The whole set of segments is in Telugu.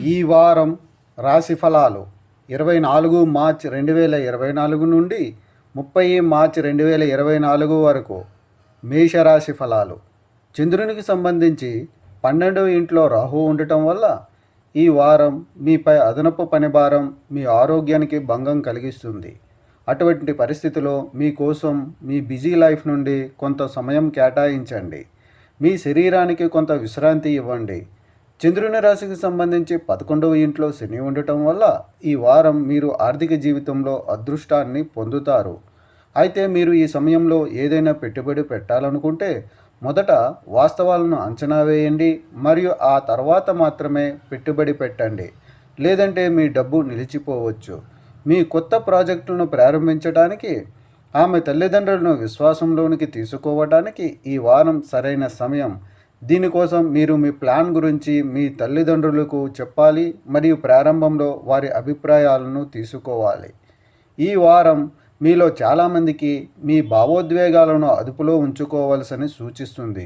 ఈ వారం రాశి ఫలాలు 24 మార్చ్ 2024 నుండి 30 మార్చ్ 2024 వరకు మేషరాశి ఫలాలు. చంద్రునికి సంబంధించి 12వ ఇంట్లో రాహు ఉండటం వల్ల ఈ వారం మీపై అదనపు పనిభారం మీ ఆరోగ్యానికి భంగం కలిగిస్తుంది. అటువంటి పరిస్థితిలో మీకోసం మీ బిజీ లైఫ్ నుండి కొంత సమయం కేటాయించండి. మీ శరీరానికి కొంత విశ్రాంతి ఇవ్వండి. చంద్రుని రాశికి సంబంధించి 11వ ఇంట్లో శని ఉండటం వల్ల ఈ వారం మీరు ఆర్థిక జీవితంలో అదృష్టాన్ని పొందుతారు. అయితే మీరు ఈ సమయంలో ఏదైనా పెట్టుబడి పెట్టాలనుకుంటే మొదట వాస్తవాలను అంచనా వేయండి మరియు ఆ తర్వాత మాత్రమే పెట్టుబడి పెట్టండి. లేదంటే మీ డబ్బు నిలిచిపోవచ్చు. మీ కొత్త ప్రాజెక్టులను ప్రారంభించడానికి ఆమె తల్లిదండ్రులను విశ్వాసంలోనికి తీసుకోవడానికి ఈ వారం సరైన సమయం. దీనికోసం మీరు మీ ప్లాన్ గురించి మీ తల్లిదండ్రులకు చెప్పాలి మరియు ప్రారంభంలో వారి అభిప్రాయాలను తీసుకోవాలి. ఈ వారం మీలో చాలామందికి మీ భావోద్వేగాలను అదుపులో ఉంచుకోవాల్సిన సూచిస్తుంది.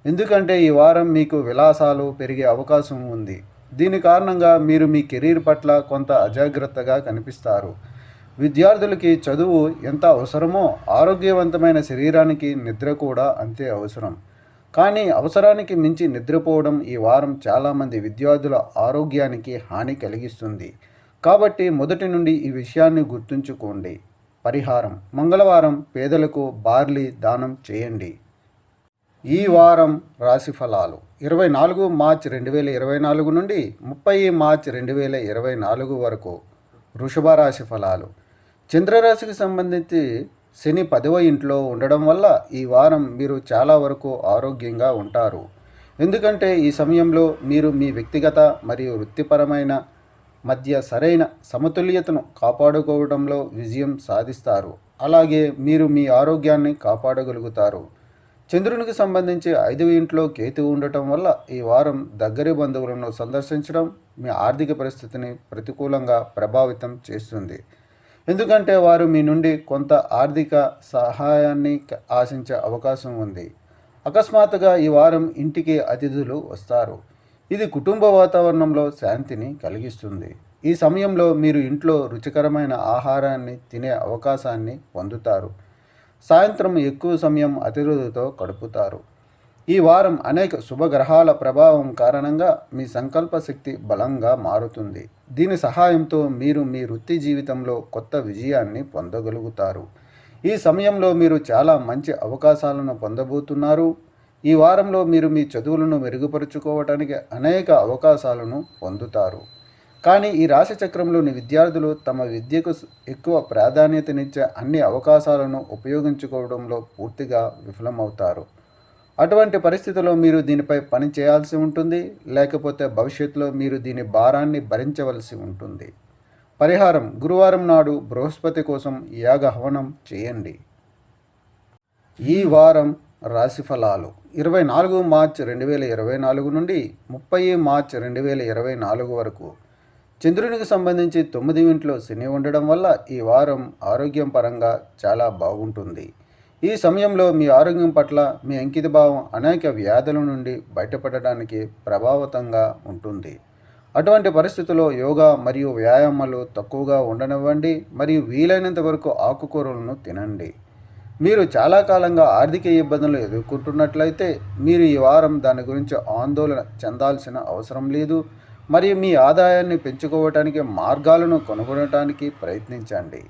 ఎందుకంటే ఈ వారం మీకు విలాసాలు పెరిగే అవకాశం ఉంది. దీని కారణంగా మీరు మీ కెరీర్ పట్ల కొంత అజాగ్రత్తగా కనిపిస్తారు. విద్యార్థులకి చదువు ఎంత అవసరమో ఆరోగ్యవంతమైన శరీరానికి నిద్ర కూడా అంతే అవసరం. కానీ అవసరానికి మించి నిద్రపోవడం ఈ వారం చాలామంది విద్యార్థుల ఆరోగ్యానికి హాని కలిగిస్తుంది. కాబట్టి మొదటి నుండి ఈ విషయాన్ని గుర్తుంచుకోండి. పరిహారం: మంగళవారం పేదలకు బార్లీ దానం చేయండి. ఈ వారం రాశి ఫలాలు 24 మార్చ్ 2024 నుండి 30 మార్చ్ 2024 వరకు వృషభ రాశి ఫలాలు. చంద్రరాశికి సంబంధించి శని 10వ ఇంట్లో ఉండడం వల్ల ఈ వారం మీరు చాలా వరకు ఆరోగ్యంగా ఉంటారు. ఎందుకంటే ఈ సమయంలో మీరు మీ వ్యక్తిగత మరియు వృత్తిపరమైన మధ్య సరైన సమతుల్యతను కాపాడుకోవడంలో విజయం సాధిస్తారు. అలాగే మీరు మీ ఆరోగ్యాన్ని కాపాడగలుగుతారు. చంద్రునికి సంబంధించి 5వ ఇంట్లో కేతువు ఉండటం వల్ల ఈ వారం దగ్గరి బంధువులను సందర్శించడం మీ ఆర్థిక పరిస్థితిని ప్రతికూలంగా ప్రభావితం చేస్తుంది. ఎందుకంటే వారు మీ నుండి కొంత ఆర్థిక సహాయాన్ని ఆశించే అవకాశం ఉంది. అకస్మాత్తుగా ఈ వారం ఇంటికి అతిథులు వస్తారు. ఇది కుటుంబ వాతావరణంలో శాంతిని కలిగిస్తుంది. ఈ సమయంలో మీరు ఇంట్లో రుచికరమైన ఆహారాన్ని తినే అవకాశాన్ని పొందుతారు. సాయంత్రం ఎక్కువ సమయం అతిథులతో గడుపుతారు. ఈ వారం అనేక శుభగ్రహాల ప్రభావం కారణంగా మీ సంకల్ప శక్తి బలంగా మారుతుంది. దీని సహాయంతో మీరు మీ వృత్తి జీవితంలో కొత్త విజయాన్ని పొందగలుగుతారు. ఈ సమయంలో మీరు చాలా మంచి అవకాశాలను పొందబోతున్నారు. ఈ వారంలో మీరు మీ చదువులను మెరుగుపరుచుకోవడానికి అనేక అవకాశాలను పొందుతారు. కానీ ఈ రాశి చక్రంలోని విద్యార్థులు తమ విద్యకు ఎక్కువ ప్రాధాన్యతనిచ్చే అన్ని అవకాశాలను ఉపయోగించుకోవడంలో పూర్తిగా విఫలమవుతారు. అటువంటి పరిస్థితుల్లో మీరు దీనిపై పని చేయాల్సి ఉంటుంది. లేకపోతే భవిష్యత్తులో మీరు దీని భారాన్ని భరించవలసి ఉంటుంది. పరిహారం: గురువారం నాడు బృహస్పతి కోసం యాగ హవనం చేయండి. ఈ వారం రాశి ఫలాలు 24 మార్చ్ 2024 నుండి 30 మార్చ్ 2024 వరకు. చంద్రునికి సంబంధించి 9వ ఇంట్లో శని ఉండడం వల్ల ఈ వారం ఆరోగ్యం పరంగా చాలా బాగుంటుంది. ఈ సమయంలో మీ ఆరోగ్యం పట్ల మీ అంకితభావం అనేక వ్యాధుల నుండి బయటపడడానికి ప్రభావితంగా ఉంటుంది. అటువంటి పరిస్థితుల్లో యోగా మరియు వ్యాయామాలు తక్కువగా ఉండనివ్వండి మరియు వీలైనంత వరకు ఆకుకూరలను తినండి. మీరు చాలా కాలంగా ఆర్థిక ఇబ్బందులు ఎదుర్కొంటున్నట్లయితే మీరు ఈ వారం దాని గురించి ఆందోళన చెందాల్సిన అవసరం లేదు మరియు మీ ఆదాయాన్ని పెంచుకోవడానికి మార్గాలను కనుగొనడానికి ప్రయత్నించండి.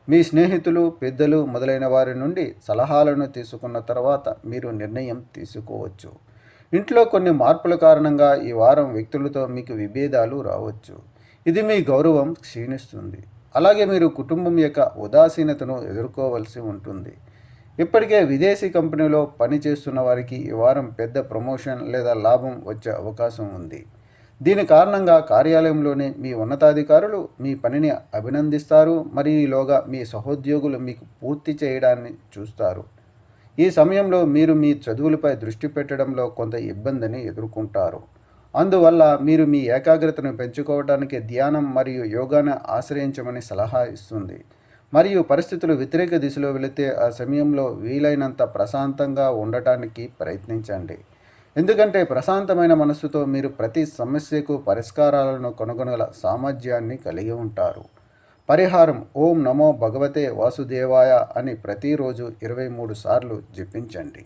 మీ స్నేహితులు, పెద్దలు మొదలైన వారి నుండి సలహాలను తీసుకున్న తర్వాత మీరు నిర్ణయం తీసుకోవచ్చు. ఇంట్లో కొన్ని మార్పుల కారణంగా ఈ వారం వ్యక్తులతో మీకు విభేదాలు రావచ్చు. ఇది మీ గౌరవం క్షీణిస్తుంది. అలాగే మీరు కుటుంబం యొక్క ఉదాసీనతను ఎదుర్కోవలసి ఉంటుంది. ఇప్పటికే విదేశీ కంపెనీలో పనిచేస్తున్న వారికి ఈ వారం పెద్ద ప్రమోషన్ లేదా లాభం వచ్చే అవకాశం ఉంది. దీని కారణంగా కార్యాలయంలోని మీ ఉన్నతాధికారులు మీ పనిని అభినందిస్తారు మరియు ఈలోగా మీ సహోద్యోగులు మీకు పూర్తి చేయడాన్ని చూస్తారు. ఈ సమయంలో మీరు మీ చదువులపై దృష్టి పెట్టడంలో కొంత ఇబ్బందిని ఎదుర్కొంటారు. అందువల్ల మీరు మీ ఏకాగ్రతను పెంచుకోవడానికి ధ్యానం మరియు యోగాను ఆశ్రయించమని సలహా ఇస్తుంది. మరియు పరిస్థితులు వ్యతిరేక దిశలో వెళితే ఆ సమయంలో వీలైనంత ప్రశాంతంగా ఉండటానికి ప్రయత్నించండి. ఎందుకంటే ప్రశాంతమైన మనస్సుతో మీరు ప్రతి సమస్యకు పరిష్కారాలను కనుగొనగల సామర్థ్యాన్ని కలిగి ఉంటారు. పరిహారం ఓం నమో భగవతే వాసుదేవాయ అని ప్రతిరోజు 23 సార్లు జపించండి.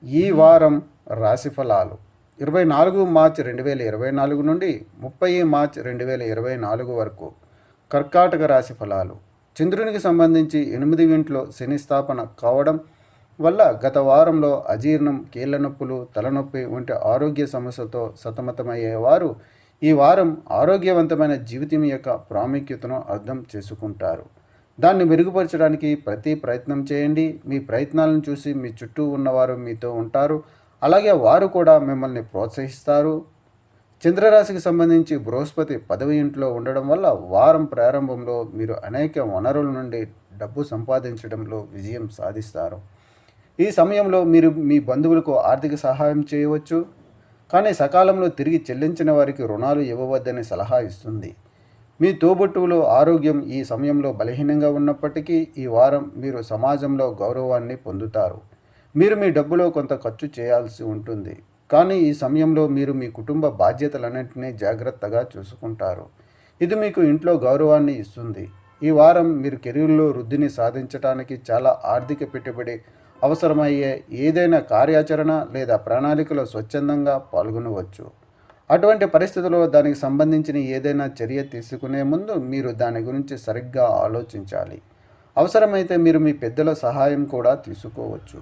ఈ వారం రాశిఫలాలు 24 మార్చి 2024 నుండి 30 మార్చి 2024 వరకు. కర్కాటక రాశి ఫలాలు. చంద్రునికి సంబంధించి 8వ ఇంట్లో శని స్థాపన కావడం వల్ల గత వారంలో అజీర్ణం, కీళ్ళ నొప్పులు, తలనొప్పి వంటి ఆరోగ్య సమస్యలతో సతమతమయ్యేవారు ఈ వారం ఆరోగ్యవంతమైన జీవితం యొక్క ప్రాముఖ్యతను అర్థం చేసుకుంటారు. దాన్ని మెరుగుపరచడానికి ప్రతి ప్రయత్నం చేయండి. మీ ప్రయత్నాలను చూసి మీ చుట్టూ ఉన్నవారు మీతో ఉంటారు. అలాగే వారు కూడా మిమ్మల్ని ప్రోత్సహిస్తారు. చంద్రరాశికి సంబంధించి బృహస్పతి 10వ ఇంట్లో ఉండడం వల్ల వారం ప్రారంభంలో మీరు అనేక వనరుల నుండి డబ్బు సంపాదించడంలో విజయం సాధిస్తారు. ఈ సమయంలో మీరు మీ బంధువులకు ఆర్థిక సహాయం చేయవచ్చు, కానీ సకాలంలో తిరిగి చెల్లించిన వారికి రుణాలు ఇవ్వవద్దని సలహా ఇస్తుంది. మీ తోబుట్టువుల ఆరోగ్యం ఈ సమయంలో బలహీనంగా ఉన్నప్పటికీ ఈ వారం మీరు సమాజంలో గౌరవాన్ని పొందుతారు. మీరు మీ డబ్బులో కొంత ఖర్చు చేయాల్సి ఉంటుంది, కానీ ఈ సమయంలో మీరు మీ కుటుంబ బాధ్యతలన్నింటినీ జాగ్రత్తగా చూసుకుంటారు. ఇది మీకు ఇంట్లో గౌరవాన్ని ఇస్తుంది. ఈ వారం మీరు కెరీర్లో వృద్ధిని సాధించడానికి చాలా ఆర్థిక పెట్టుబడి అవసరమయ్యే ఏదైనా కార్యాచరణ లేదా ప్రణాళికలో స్వచ్ఛందంగా పాల్గొనవచ్చు. అటువంటి పరిస్థితుల్లో దానికి సంబంధించిన ఏదైనా చర్య తీసుకునే ముందు మీరు దాని గురించి సరిగ్గా ఆలోచించాలి. అవసరమైతే మీరు మీ పెద్దల సహాయం కూడా తీసుకోవచ్చు.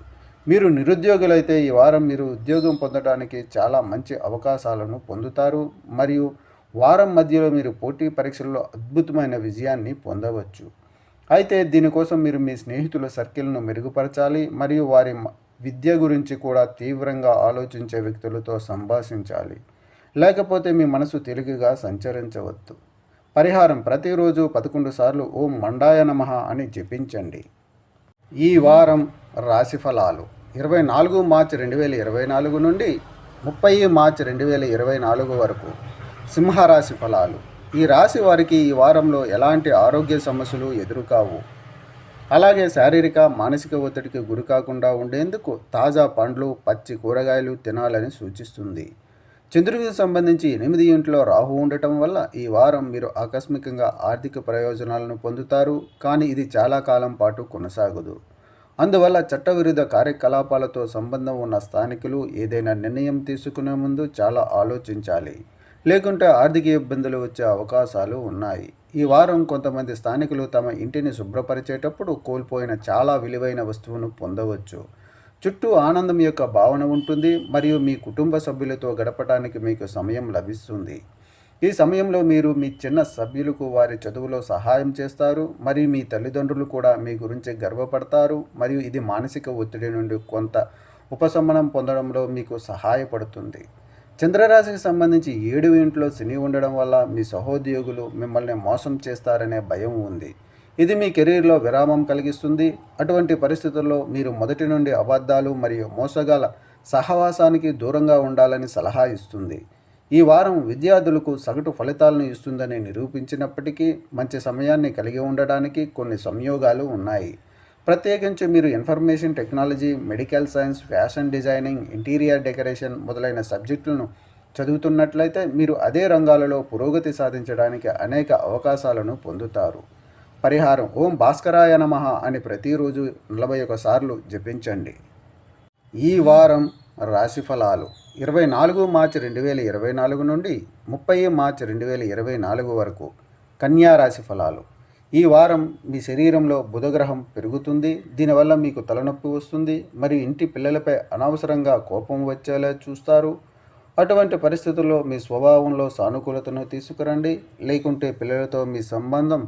మీరు నిరుద్యోగులైతే ఈ వారం మీరు ఉద్యోగం పొందడానికి చాలా మంచి అవకాశాలను పొందుతారు మరియు వారం మధ్యలో మీరు పోటీ పరీక్షల్లో అద్భుతమైన విజయాన్ని పొందవచ్చు. అయితే దీనికోసం మీరు మీ స్నేహితుల సర్కిల్ను మెరుగుపరచాలి మరియు వారి విద్య గురించి కూడా తీవ్రంగా ఆలోచించే వ్యక్తులతో సంభాషించాలి. లేకపోతే మీ మనసు తేలికగా సంచరించవద్దు. పరిహారం ప్రతిరోజు 11 సార్లు ఓం మండాయ నమః అని జపించండి. ఈ వారం రాశిఫలాలు 24 మార్చి 2024 నుండి 30 మార్చి 2024 వరకు. సింహరాశి ఫలాలు. ఈ రాశి వారికి ఈ వారంలో ఎలాంటి ఆరోగ్య సమస్యలు ఎదురుకావు. అలాగే శారీరక, మానసిక ఒత్తిడికి గురి కాకుండా ఉండేందుకు తాజా పండ్లు, పచ్చి కూరగాయలు తినాలని సూచిస్తుంది. చంద్రునికి సంబంధించి 8వ ఇంట్లో రాహు ఉండటం వల్ల ఈ వారం మీరు ఆకస్మికంగా ఆర్థిక ప్రయోజనాలను పొందుతారు, కానీ ఇది చాలా కాలం పాటు కొనసాగదు. అందువల్ల చట్టవిరుద్ధ కార్యకలాపాలతో సంబంధం ఉన్న స్థానికులు ఏదైనా నిర్ణయం తీసుకునే ముందు చాలా ఆలోచించాలి, లేకుంటే ఆర్థిక ఇబ్బందులు వచ్చే అవకాశాలు ఉన్నాయి. ఈ వారం కొంతమంది స్థానికులు తమ ఇంటిని శుభ్రపరిచేటప్పుడు కోల్పోయిన చాలా విలువైన వస్తువును పొందవచ్చు. చుట్టూ ఆనందం యొక్క భావన ఉంటుంది మరియు మీ కుటుంబ సభ్యులతో గడపడానికి మీకు సమయం లభిస్తుంది. ఈ సమయంలో మీరు మీ చిన్న సభ్యులకు వారి చదువులో సహాయం చేస్తారు మరియు మీ తల్లిదండ్రులు కూడా మీ గురించి గర్వపడతారు మరియు ఇది మానసిక ఒత్తిడి నుండి కొంత ఉపశమనం పొందడంలో మీకు సహాయపడుతుంది. చంద్రరాశికి సంబంధించి 7వ ఇంట్లో శని ఉండడం వల్ల మీ సహోద్యోగులు మిమ్మల్ని మోసం చేస్తారనే భయం ఉంది. ఇది మీ కెరీర్లో విరామం కలిగిస్తుంది. అటువంటి పరిస్థితుల్లో మీరు మొదటి నుండి అబద్ధాలు మరియు మోసగాల సహవాసానికి దూరంగా ఉండాలని సలహా ఇస్తుంది. ఈ వారం విద్యార్థులకు సగటు ఫలితాలను ఇస్తుందని నిరూపించినప్పటికీ మంచి సమయాన్ని కలిగి ఉండడానికి కొన్ని సంయోగాలు ఉన్నాయి. ప్రత్యేకించి మీరు information technology, medical science, fashion designing, interior decoration మొదలైన సబ్జెక్టులను చదువుతున్నట్లయితే మీరు అదే రంగాలలో పురోగతి సాధించడానికి అనేక అవకాశాలను పొందుతారు. పరిహారం ఓం భాస్కరాయ నమః అని ప్రతిరోజు 41 సార్లు జపించండి. ఈ వారం రాశిఫలాలు 24 మార్చి 2024 నుండి 30 మార్చి 2024 వరకు. కన్యా రాశి ఫలాలు. ఈ వారం మీ శరీరంలో బుధగ్రహం పెరుగుతుంది. దీనివల్ల మీకు తలనొప్పి వస్తుంది మరియు ఇంటి పిల్లలపై అనవసరంగా కోపం వచ్చేలా చూస్తారు. అటువంటి పరిస్థితుల్లో మీ స్వభావంలో సానుకూలతను తీసుకురండి, లేకుంటే పిల్లలతో మీ సంబంధం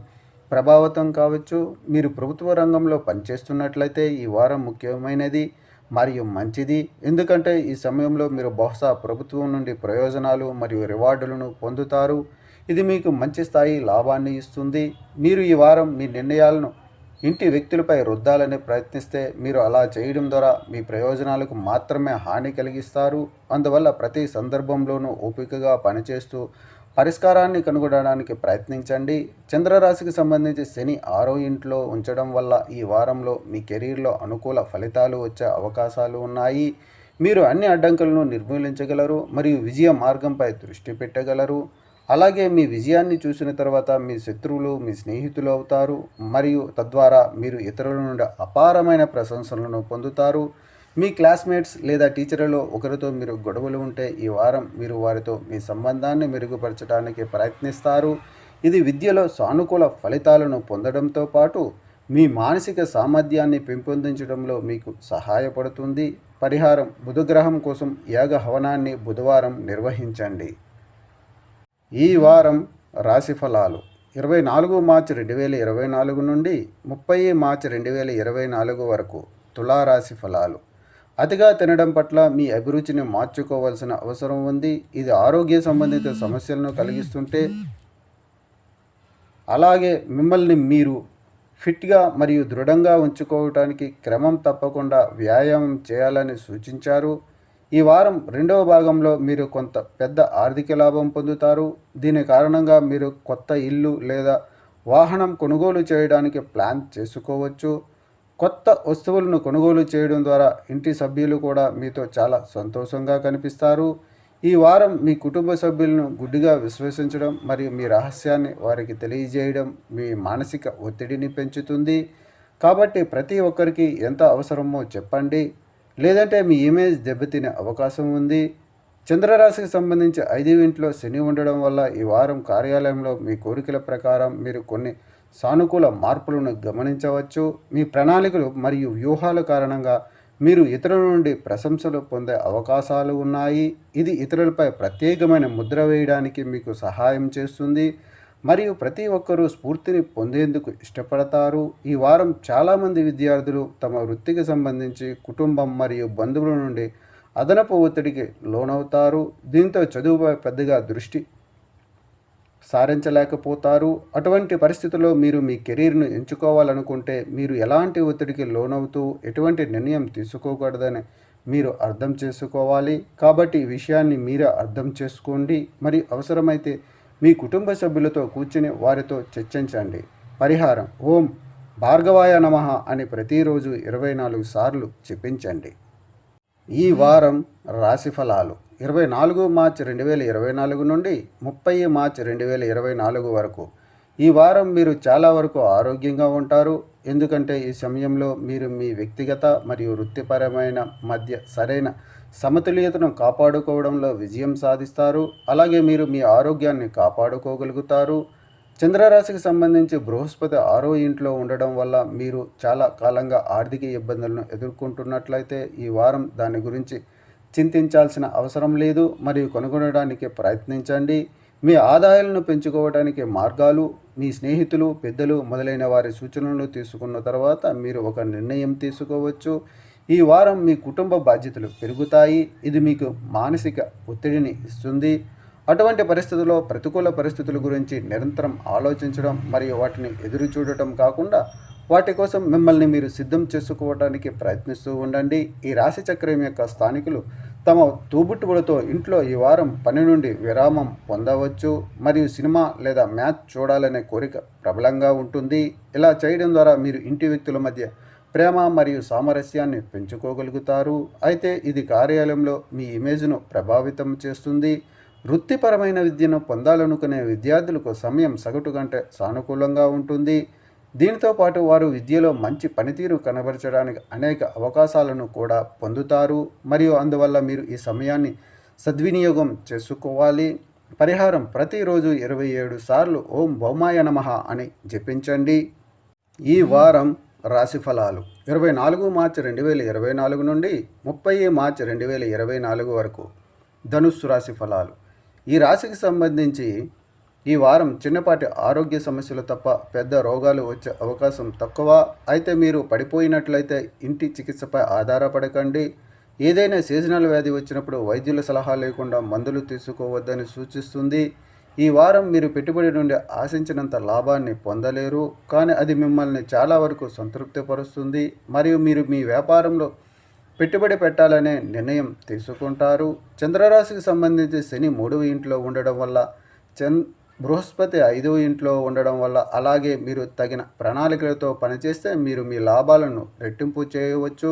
ప్రభావితం కావచ్చు. మీరు ప్రభుత్వ రంగంలో పనిచేస్తున్నట్లయితే ఈ వారం ముఖ్యమైనది మరియు మంచిది, ఎందుకంటే ఈ సమయంలో మీరు బహుశా ప్రభుత్వం నుండి ప్రయోజనాలు మరియు రివార్డులను పొందుతారు. ఇది మీకు మంచి స్థాయి లాభాన్ని ఇస్తుంది. మీరు ఈ వారం మీ నిర్ణయాలను ఇంటి వ్యక్తులపై రుద్దాలని ప్రయత్నిస్తే మీరు అలా చేయడం ద్వారా మీ ప్రయోజనాలకు మాత్రమే హాని కలిగిస్తారు. అందువల్ల ప్రతి సందర్భంలోనూ ఓపికగా పనిచేస్తూ పరిష్కారాన్ని కనుగొనడానికి ప్రయత్నించండి. చంద్రరాశికి సంబంధించి శని 6వ ఇంట్లో ఉంచడం వల్ల ఈ వారంలో మీ కెరీర్లో అనుకూల ఫలితాలు వచ్చే అవకాశాలు ఉన్నాయి. మీరు అన్ని అడ్డంకులను నిర్మూలించగలరు మరియు విజయ మార్గంపై దృష్టి పెట్టగలరు. అలాగే మీ విజయాన్ని చూసిన తర్వాత మీ శత్రువులు మీ స్నేహితులు అవుతారు మరియు తద్వారా మీరు ఇతరుల నుండి అపారమైన ప్రశంసలను పొందుతారు. మీ క్లాస్మేట్స్ లేదా టీచర్లలో ఒకరితో మీరు గొడవలు ఉంటే ఈ వారం మీరు వారితో మీ సంబంధాన్ని మెరుగుపరచడానికి ప్రయత్నిస్తారు. ఇది విద్యలో సానుకూల ఫలితాలను పొందడంతో పాటు మీ మానసిక సామర్థ్యాన్ని పెంపొందించడంలో మీకు సహాయపడుతుంది. పరిహారం: బుధగ్రహం కోసం యాగ హవనాన్ని బుధవారం నిర్వహించండి. ఈ వారం రాశి ఫలాలు 24 మార్చి 2024 నుండి 30 మార్చి 2024 వరకు తులారాశి ఫలాలు. అతిగా తినడం పట్ల మీ అభిరుచిని మార్చుకోవాల్సిన అవసరం ఉంది. ఇది ఆరోగ్య సంబంధిత సమస్యలను కలిగిస్తుంటే అలాగే మిమ్మల్ని మీరు ఫిట్గా మరియు దృఢంగా ఉంచుకోవటానికి క్రమం తప్పకుండా వ్యాయామం చేయాలని సూచించారు. ఈ వారం రెండవ భాగంలో మీరు కొంత పెద్ద ఆర్థిక లాభం పొందుతారు. దీని కారణంగా మీరు కొత్త ఇల్లు లేదా వాహనం కొనుగోలు చేయడానికి ప్లాన్ చేసుకోవచ్చు. కొత్త వస్తువులను కొనుగోలు చేయడం ద్వారా ఇంటి సభ్యులు కూడా మీతో చాలా సంతోషంగా కనిపిస్తారు. ఈ వారం మీ కుటుంబ సభ్యులను గుడ్డిగా విశ్వసించడం మరియు మీ రహస్యాన్ని వారికి తెలియజేయడం మీ మానసిక ఒత్తిడిని పెంచుతుంది. కాబట్టి ప్రతి ఒక్కరికి ఎంత అవసరమో చెప్పండి, లేదంటే మీ ఇమేజ్ దెబ్బతినే అవకాశం ఉంది. చంద్రరాశికి సంబంధించి 5వ ఇంట్లో శని ఉండడం వల్ల ఈ వారం కార్యాలయంలో మీ కోరికల ప్రకారం మీరు కొన్ని సానుకూల మార్పులను గమనించవచ్చు. మీ ప్రణాళికలు మరియు వ్యూహాల కారణంగా మీరు ఇతరుల నుండి ప్రశంసలు పొందే అవకాశాలు ఉన్నాయి. ఇది ఇతరులపై ప్రత్యేకమైన ముద్ర వేయడానికి మీకు సహాయం చేస్తుంది మరియు ప్రతి ఒక్కరూ స్ఫూర్తిని పొందేందుకు ఇష్టపడతారు. ఈ వారం చాలామంది విద్యార్థులు తమ వృత్తికి సంబంధించి కుటుంబం మరియు బంధువుల నుండి అదనపు ఒత్తిడికి లోనవుతారు. దీంతో చదువుపై పెద్దగా దృష్టి సారించలేకపోతారు. అటువంటి పరిస్థితుల్లో మీరు మీ కెరీర్ను ఎంచుకోవాలనుకుంటే మీరు ఎలాంటి ఒత్తిడికి లోనవుతూ ఎటువంటి నిర్ణయం తీసుకోకూడదని మీరు అర్థం చేసుకోవాలి. కాబట్టి ఈ విషయాన్ని మీరే అర్థం చేసుకోండి మరియు అవసరమైతే మీ కుటుంబ సభ్యులతో కూర్చుని వారితో చర్చించండి. పరిహారం: ఓం భార్గవాయ నమః అని ప్రతిరోజు 24 సార్లు జపించండి. ఈ వారం రాశి ఫలాలు 24 మార్చి 2024 నుండి 30 మార్చి 2024 వరకు. ఈ వారం మీరు చాలా వరకు ఆరోగ్యంగా ఉంటారు, ఎందుకంటే ఈ సమయంలో మీరు మీ వ్యక్తిగత మరియు వృత్తిపరమైన మధ్య సరైన సమతుల్యతను కాపాడుకోవడంలో విజయం సాధిస్తారు. అలాగే మీరు మీ ఆరోగ్యాన్ని కాపాడుకోగలుగుతారు. చంద్రరాశికి సంబంధించి బృహస్పతి 6వ ఇంట్లో ఉండడం వల్ల మీరు చాలా కాలంగా ఆర్థిక ఇబ్బందులను ఎదుర్కొంటున్నట్లయితే ఈ వారం దాని గురించి చింతించాల్సిన అవసరం లేదు మరియు కనుగొనడానికి ప్రయత్నించండి. మీ ఆదాయాలను పెంచుకోవడానికి మార్గాలు: మీ స్నేహితులు, పెద్దలు మొదలైన వారి సూచనలు తీసుకున్న తర్వాత మీరు ఒక నిర్ణయం తీసుకోవచ్చు. ఈ వారం మీ కుటుంబ బాధ్యతలు పెరుగుతాయి, ఇది మీకు మానసిక ఒత్తిడిని ఇస్తుంది. అటువంటి పరిస్థితుల్లో ప్రతికూల పరిస్థితుల గురించి నిరంతరం ఆలోచించడం మరియు వాటిని ఎదురు చూడటం కాకుండా వాటి కోసం మిమ్మల్ని మీరు సిద్ధం చేసుకోవడానికి ప్రయత్నిస్తూ ఉండండి. ఈ రాశి చక్రం యొక్క స్థానికులు తమ తోబుట్టువులతో ఇంట్లో ఈ వారం పని నుండి విరామం పొందవచ్చు మరియు సినిమా లేదా మ్యాచ్ చూడాలనే కోరిక ప్రబలంగా ఉంటుంది. ఇలా చేయడం ద్వారా మీరు ఇంటి వ్యక్తుల మధ్య ప్రేమ మరియు సామరస్యాన్ని పెంచుకోగలుగుతారు. అయితే ఇది కార్యాలయంలో మీ ఇమేజ్ను ప్రభావితం చేస్తుంది. వృత్తిపరమైన విద్యను పొందాలనుకునే విద్యార్థులకు సమయం సగటు కంటే సానుకూలంగా ఉంటుంది. దీనితో పాటు వారు విద్యలో మంచి పనితీరు కనబరచడానికి అనేక అవకాశాలను కూడా పొందుతారు మరియు అందువల్ల మీరు ఈ సమయాన్ని సద్వినియోగం చేసుకోవాలి. పరిహారం: ప్రతిరోజు 27 సార్లు ఓం భౌమాయ నమః అని జపించండి. ఈ వారం రాశి ఫలాలు 24 మార్చి 2024 నుండి 30 మార్చి 2024 వరకు. ధనుస్సు రాశి ఫలాలు. ఈ రాశికి సంబంధించి ఈ వారం చిన్నపాటి ఆరోగ్య సమస్యలు తప్ప పెద్ద రోగాలు వచ్చే అవకాశం తక్కువ. అయితే మీరు పడిపోయినట్లయితే ఇంటి చికిత్సపై ఆధారపడకండి. ఏదైనా సీజనల్ వ్యాధి వచ్చినప్పుడు వైద్యుల సలహా లేకుండా మందులు తీసుకోవద్దని సూచిస్తుంది. ఈ వారం మీరు పెట్టుబడి నుండి ఆశించినంత లాభాన్ని పొందలేరు, కానీ అది మిమ్మల్ని చాలా వరకు సంతృప్తిపరుస్తుంది మరియు మీరు మీ వ్యాపారంలో పెట్టుబడి పెట్టాలనే నిర్ణయం తీసుకుంటారు. చంద్రరాశికి సంబంధించి శని 3వ ఇంట్లో ఉండడం వల్ల, బృహస్పతి 5వ ఇంట్లో ఉండడం వల్ల, అలాగే మీరు తగిన ప్రణాళికలతో పనిచేస్తే మీరు మీ లాభాలను రెట్టింపు చేయవచ్చు.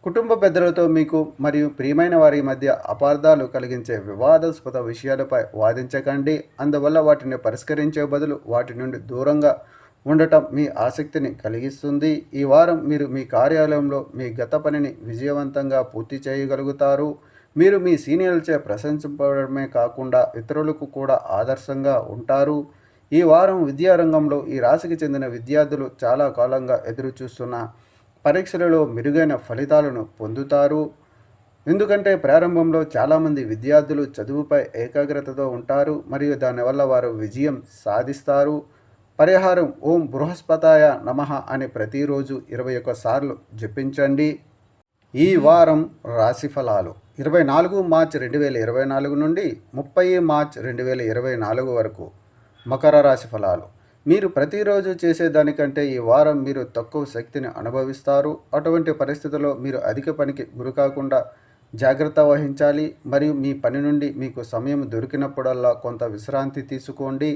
కుటుంబ పెద్దలతో మీకు మరియు ప్రియమైన వారి మధ్య అపార్థాలు కలిగించే వివాదాస్పద విషయాలపై వాదించకండి. అందువల్ల వాటిని పరిష్కరించే బదులు వాటి నుండి దూరంగా ఉండటం మీ ఆసక్తిని కలిగిస్తుంది. ఈ వారం మీరు మీ కార్యాలయంలో మీ గత పనిని విజయవంతంగా పూర్తి చేయగలుగుతారు. మీరు మీ సీనియర్లచే ప్రశంసింపడమే కాకుండా ఇతరులకు కూడా ఆదర్శంగా ఉంటారు. ఈ వారం విద్యారంగంలో ఈ రాశికి చెందిన విద్యార్థులు చాలా కాలంగా ఎదురుచూస్తున్న పరీక్షలలో మెరుగైన ఫలితాలను పొందుతారు. ఎందుకంటే ప్రారంభంలో చాలామంది విద్యార్థులు చదువుపై ఏకాగ్రతతో ఉంటారు మరియు దానివల్ల వారు విజయం సాధిస్తారు. పరిహారం: ఓం బృహస్పతాయ నమః అని ప్రతిరోజు 21 సార్లు జపించండి. ఈ వారం రాశి ఫలాలు 24 మార్చి 2024 నుండి 30 మార్చి 2024 వరకు. మకర రాశి ఫలాలు. మీరు ప్రతిరోజు చేసేదానికంటే ఈ వారం మీరు తక్కువ శక్తిని అనుభవిస్తారు. అటువంటి పరిస్థితుల్లో మీరు అధిక పనికి గురికాకుండా జాగ్రత్త వహించాలి మరియు మీ పని నుండి మీకు సమయం దొరికినప్పుడల్లా కొంత విశ్రాంతి తీసుకోండి.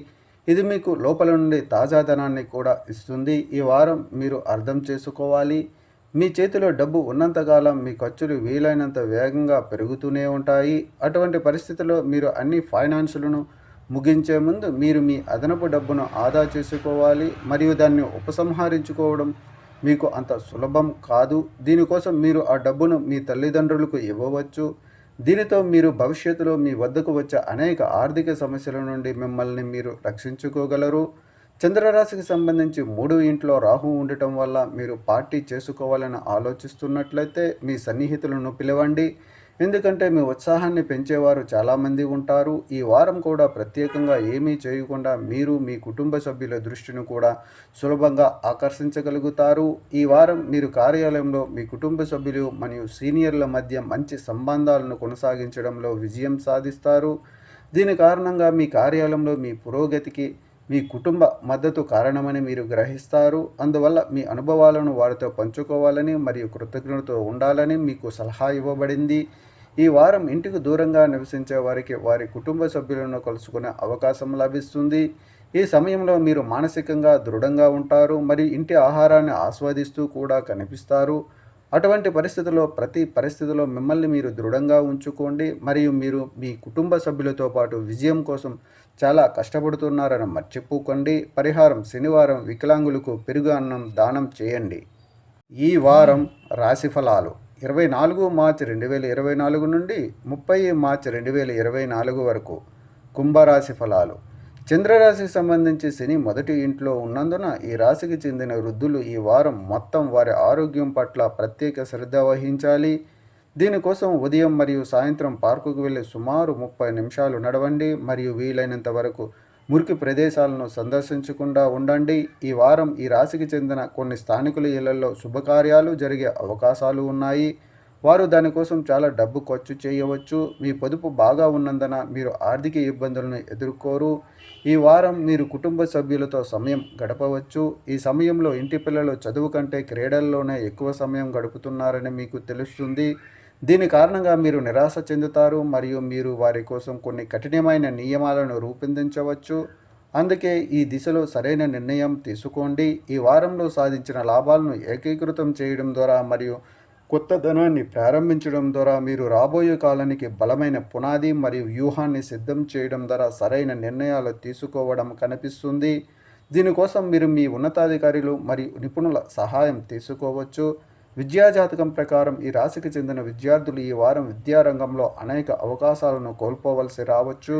ఇది మీకు లోపల నుండి తాజాదనాన్ని కూడా ఇస్తుంది. ఈ వారం మీరు అర్థం చేసుకోవాలి, మీ చేతిలో డబ్బు ఉన్నంతకాలం మీ ఖర్చులు వీలైనంత వేగంగా పెరుగుతూనే ఉంటాయి. అటువంటి పరిస్థితుల్లో మీరు అన్ని ఫైనాన్సులను ముగించే ముందు మీరు మీ అదనపు డబ్బును ఆదా చేసుకోవాలి మరియు దాన్ని ఉపసంహరించుకోవడం మీకు అంత సులభం కాదు. దీనికోసం మీరు ఆ డబ్బును మీ తల్లిదండ్రులకు ఇవ్వవచ్చు. దీనితో మీరు భవిష్యత్తులో మీ వద్దకు వచ్చే అనేక ఆర్థిక సమస్యల నుండి మిమ్మల్ని మీరు రక్షించుకోగలరు. చంద్రరాశికి సంబంధించి 3వ ఇంట్లో రాహు ఉండటం వల్ల మీరు పార్టీ చేసుకోవాలని ఆలోచిస్తున్నట్లయితే మీ సన్నిహితులను పిలవండి, ఎందుకంటే మీ ఉత్సాహాన్ని పెంచేవారు చాలామంది ఉంటారు. ఈ వారం కూడా ప్రత్యేకంగా ఏమీ చేయకుండా మీరు మీ కుటుంబ సభ్యుల దృష్టిని కూడా సులభంగా ఆకర్షించగలుగుతారు. ఈ వారం మీరు కార్యాలయంలో మీ కుటుంబ సభ్యులు మరియు సీనియర్ల మధ్య మంచి సంబంధాలను కొనసాగించడంలో విజయం సాధిస్తారు. దీని కారణంగా మీ కార్యాలయంలో మీ పురోగతికి మీ కుటుంబ మద్దతు కారణమని మీరు గ్రహిస్తారు. అందువల్ల మీ అనుభవాలను వారితో పంచుకోవాలని మరియు కృతజ్ఞతతో ఉండాలని మీకు సలహా ఇవ్వబడింది. ఈ వారం ఇంటికి దూరంగా నివసించే వారికి వారి కుటుంబ సభ్యులను కలుసుకునే అవకాశం లభిస్తుంది. ఈ సమయంలో మీరు మానసికంగా దృఢంగా ఉంటారు మరియు ఇంటి ఆహారాన్ని ఆస్వాదిస్తూ కూడా కనిపిస్తారు. అటువంటి ప్రతి పరిస్థితిలో మిమ్మల్ని మీరు దృఢంగా ఉంచుకోండి మరియు మీరు మీ కుటుంబ సభ్యులతో పాటు విజయం కోసం చాలా కష్టపడుతున్నారని మర్చిపోకండి. పరిహారం: శనివారం వికలాంగులకు పెరుగు అన్నం దానం చేయండి. ఈ వారం రాశి ఫలాలు 24 మార్చి 2024 నుండి 30 మార్చి 2024 వరకు. కుంభరాశి ఫలాలు. చంద్రరాశికి సంబంధించి శని మొదటి ఇంట్లో ఉన్నందున ఈ రాశికి చెందిన వృద్ధులు ఈ వారం మొత్తం వారి ఆరోగ్యం పట్ల ప్రత్యేక శ్రద్ధ వహించాలి. దీనికోసం ఉదయం మరియు సాయంత్రం పార్కుకు వెళ్ళి సుమారు 30 నిమిషాలు నడవండి మరియు వీలైనంత వరకు మురికి ప్రదేశాలను సందర్శించకుండా ఉండండి. ఈ వారం ఈ రాశికి చెందిన కొన్ని స్థానికుల ఇళ్లలో శుభకార్యాలు జరిగే అవకాశాలు ఉన్నాయి. వారు దానికోసం చాలా డబ్బు ఖర్చు చేయవచ్చు. మీ పొదుపు బాగా ఉన్నందున మీరు ఆర్థిక ఇబ్బందులను ఎదుర్కోరు. ఈ వారం మీరు కుటుంబ సభ్యులతో సమయం గడపవచ్చు. ఈ సమయంలో ఇంటి పిల్లలు చదువు కంటే క్రీడల్లోనే ఎక్కువ సమయం గడుపుతున్నారని మీకు తెలుస్తుంది. దీని కారణంగా మీరు నిరాశ చెందుతారు మరియు మీరు వారి కోసం కొన్ని కఠినమైన నియమాలను రూపొందించవచ్చు. అందుకే ఈ దిశలో సరైన నిర్ణయం తీసుకోండి. ఈ వారంలో సాధించిన లాభాలను ఏకీకృతం చేయడం ద్వారా మరియు కొత్త ధనాన్ని ప్రారంభించడం ద్వారా మీరు రాబోయే కాలానికి బలమైన పునాది మరియు వ్యూహాన్ని సిద్ధం చేయడం ద్వారా సరైన నిర్ణయాలు తీసుకోవడం కనిపిస్తుంది. దీనికోసం మీరు మీ ఉన్నతాధికారులు మరియు నిపుణుల సహాయం తీసుకోవచ్చు. విద్యాజాతకం ప్రకారం ఈ రాశికి చెందిన విద్యార్థులు ఈ వారం విద్యారంగంలో అనేక అవకాశాలను కోల్పోవలసి రావచ్చు.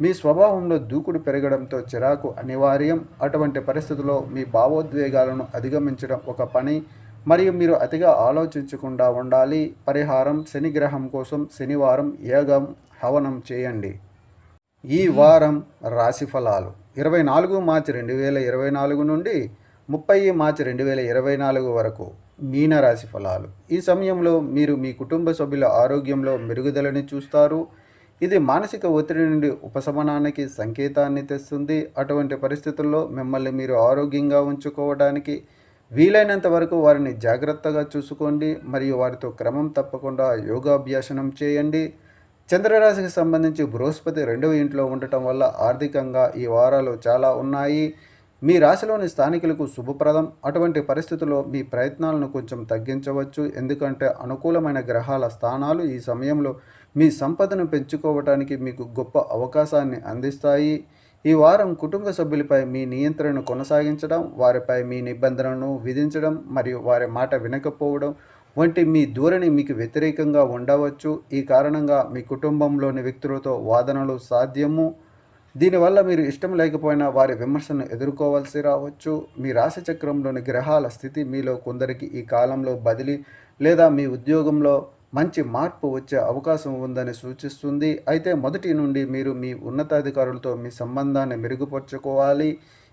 మీ స్వభావంలో దూకుడు పెరగడంతో చిరాకు అనివార్యం. అటువంటి పరిస్థితుల్లో మీ భావోద్వేగాలను అధిగమించడం ఒక పని మరియు మీరు అతిగా ఆలోచించకుండా ఉండాలి. పరిహారం: శనిగ్రహం కోసం శనివారం యాగం హవనం చేయండి. ఈ వారం రాశి ఫలాలు 24 మార్చి 2024 నుండి 30 మార్చి 2024 వరకు. మీనరాశి ఫలాలు. ఈ సమయంలో మీరు మీ కుటుంబ సభ్యుల ఆరోగ్యంలో మెరుగుదలని చూస్తారు. ఇది మానసిక ఒత్తిడి నుండి ఉపశమనానికి సంకేతాన్ని తెస్తుంది. అటువంటి పరిస్థితుల్లో మిమ్మల్ని మీరు ఆరోగ్యంగా ఉంచుకోవడానికి వీలైనంత వరకు వారిని జాగ్రత్తగా చూసుకోండి మరియు వారితో క్రమం తప్పకుండా యోగాభ్యాసనం చేయండి. చంద్రరాశికి సంబంధించి బృహస్పతి 2వ ఇంట్లో ఉండటం వల్ల ఆర్థికంగా ఈ వారాలు చాలా ఉన్నాయి. మీ రాశిలోని స్థానికులకు శుభప్రదం. అటువంటి పరిస్థితుల్లో మీ ప్రయత్నాలను కొంచెం తగ్గించవచ్చు. ఎందుకంటే అనుకూలమైన గ్రహాల స్థానాలు ఈ సమయంలో మీ సంపదను పెంచుకోవటానికి మీకు గొప్ప అవకాశాన్ని అందిస్తాయి. ఈ వారం కుటుంబ సభ్యులపై మీ నియంత్రణను కొనసాగించడం, వారిపై మీ నిబంధనలను విధించడం మరియు వారి మాట వినకపోవడం వంటి మీ ధోరణి మీకు వ్యతిరేకంగా ఉండవచ్చు. ఈ కారణంగా మీ కుటుంబంలోని వ్యక్తులతో వాదనలు సాధ్యము. దీనివల్ల మీరు ఇష్టం లేకపోయినా వారి విమర్శను ఎదుర్కోవాల్సి రావచ్చు. మీ రాశి చక్రంలోని గ్రహాల స్థితి మీలో కొందరికి ఈ కాలంలో బదిలీ లేదా మీ ఉద్యోగంలో మంచి మార్పు వచ్చే అవకాశం ఉందని సూచిస్తుంది. అయితే మొదటి నుండి మీరు మీ ఉన్నతాధికారులతో మీ సంబంధాన్ని మెరుగుపరుచుకోవాలి.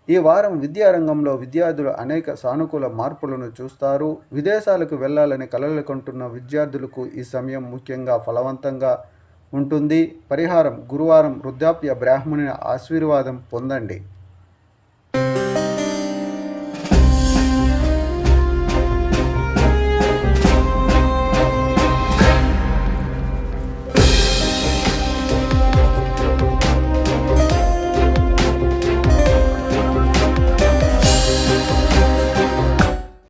ఈ వారం విద్యారంగంలో విద్యార్థులు అనేక సానుకూల మార్పులను చూస్తారు. విదేశాలకు వెళ్ళాలని కలలు కంటున్న విద్యార్థులకు ఈ సమయం ముఖ్యంగా ఫలవంతంగా ఉంటుంది. పరిహారం: గురువారం వృద్ధాప్య బ్రాహ్మణుని ఆశీర్వాదం పొందండి.